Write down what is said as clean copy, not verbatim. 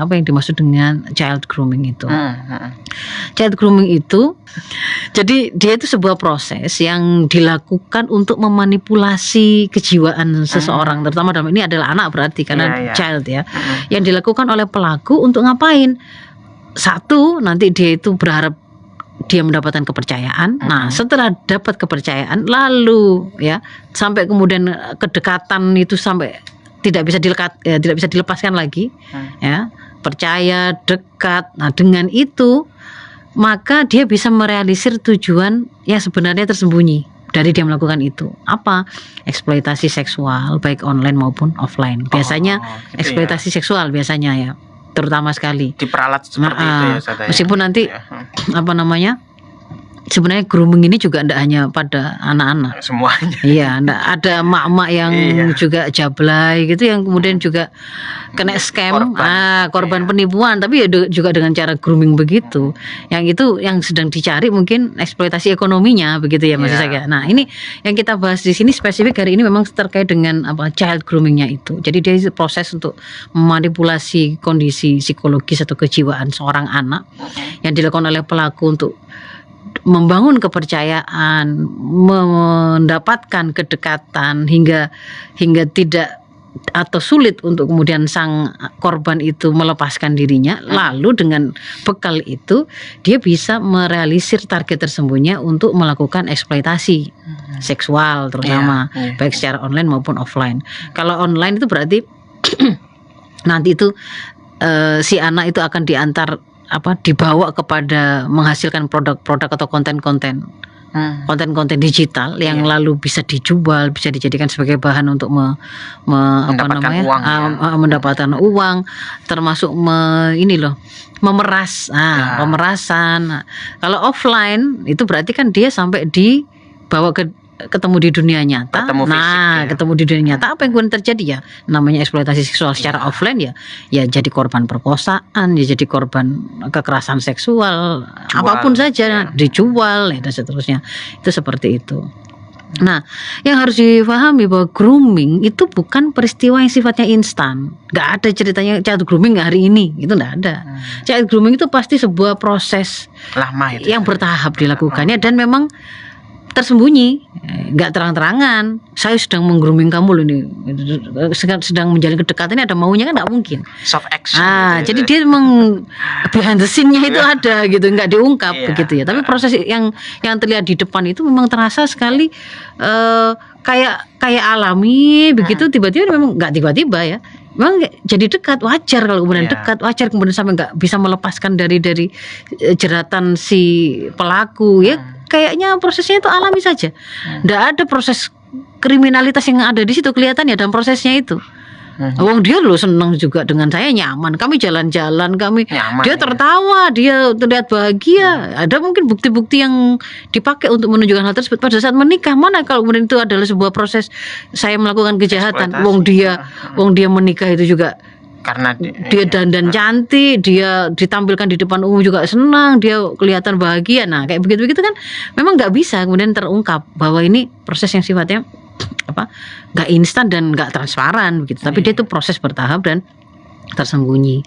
apa yang dimaksud dengan child grooming itu. Child grooming itu, jadi dia itu sebuah proses yang dilakukan untuk memanipulasi kejiwaan seseorang, terutama dalam ini adalah anak berarti karena child ya, yang dilakukan oleh pelaku untuk ngapain? Satu, nanti dia itu berharap dia mendapatkan kepercayaan. Nah, setelah dapat kepercayaan, lalu ya sampai kemudian kedekatan itu sampai tidak bisa dilepaskan lagi, ya percaya, dekat. Nah, dengan itu maka dia bisa merealisir tujuan yang sebenarnya tersembunyi dari dia melakukan itu. Apa? Eksploitasi seksual baik online maupun offline. Biasanya eksploitasi seksual biasanya ya, terutama sekali diperalat seperti itu ya, Ustaz. Meskipun nanti apa namanya, sebenarnya grooming ini juga tidak hanya pada anak-anak, semuanya. Iya, ada mak-mak yang juga jablay gitu, yang kemudian juga kena scam, korban penipuan, tapi ya juga dengan cara grooming begitu. Yang itu yang sedang dicari mungkin eksploitasi ekonominya begitu ya, Mas Ishak. Nah, ini yang kita bahas di sini spesifik hari ini memang terkait dengan apa, child groomingnya itu. Jadi dia proses untuk memanipulasi kondisi psikologis atau kejiwaan seorang anak yang dilakukan oleh pelaku untuk membangun kepercayaan, mendapatkan kedekatan hingga tidak atau sulit untuk kemudian sang korban itu melepaskan dirinya. Lalu dengan bekal itu dia bisa merealisir target tersembunyi untuk melakukan eksploitasi seksual terutama baik secara online maupun offline. Kalau online itu berarti nanti itu si anak itu akan dibawa kepada menghasilkan produk-produk atau konten-konten digital yang lalu bisa dijual, bisa dijadikan sebagai bahan untuk mendapatkan uang, termasuk memeras, pemerasan. Nah, kalau offline itu berarti kan dia sampai dibawa ketemu di dunia nyata. Ketemu di dunia nyata, apa yang kemudian terjadi ya? Namanya eksploitasi seksual secara offline ya jadi korban perkosaan, ya jadi korban kekerasan seksual, apapun saja, dijual ya, dan seterusnya. Itu seperti itu. Nah, yang harus dipahami bahwa grooming itu bukan peristiwa yang sifatnya instan. Gak ada ceritanya child grooming hari ini, itu gak ada. Child grooming itu pasti sebuah proses lama itu, yang bertahap dilakukannya, dan memang tersembunyi, nggak terang-terangan. Saya sedang menggrooming kamu loh, ini sedang menjalin kedekatan, ini ada maunya kan, nggak mungkin. Soft action. Jadi dia memang behind the scene-nya itu ada gitu, nggak diungkap begitu ya. Tapi proses yang terlihat di depan itu memang terasa sekali kayak alami begitu. Tiba-tiba memang nggak tiba-tiba ya. Memang jadi dekat, wajar kalau kemudian dekat, wajar kemudian sampai nggak bisa melepaskan dari jeratan si pelaku ya. Kayaknya prosesnya itu alami saja, nggak ada proses kriminalitas yang ada di situ kelihatan ya dalam prosesnya itu. Wong dia lo senang juga dengan saya, nyaman, kami jalan-jalan, dia tertawa, dia terlihat bahagia. Ada mungkin bukti-bukti yang dipakai untuk menunjukkan hal tersebut. Pada saat menikah, mana kalau kemudian itu adalah sebuah proses saya melakukan kejahatan. Wong dia menikah itu juga karena dia dandan cantik, dia ditampilkan di depan umum juga senang, dia kelihatan bahagia. Nah, kayak begitu kan memang nggak bisa kemudian terungkap bahwa ini proses yang sifatnya nggak instan dan nggak transparan begitu. Tapi dia itu proses bertahap dan tersembunyi.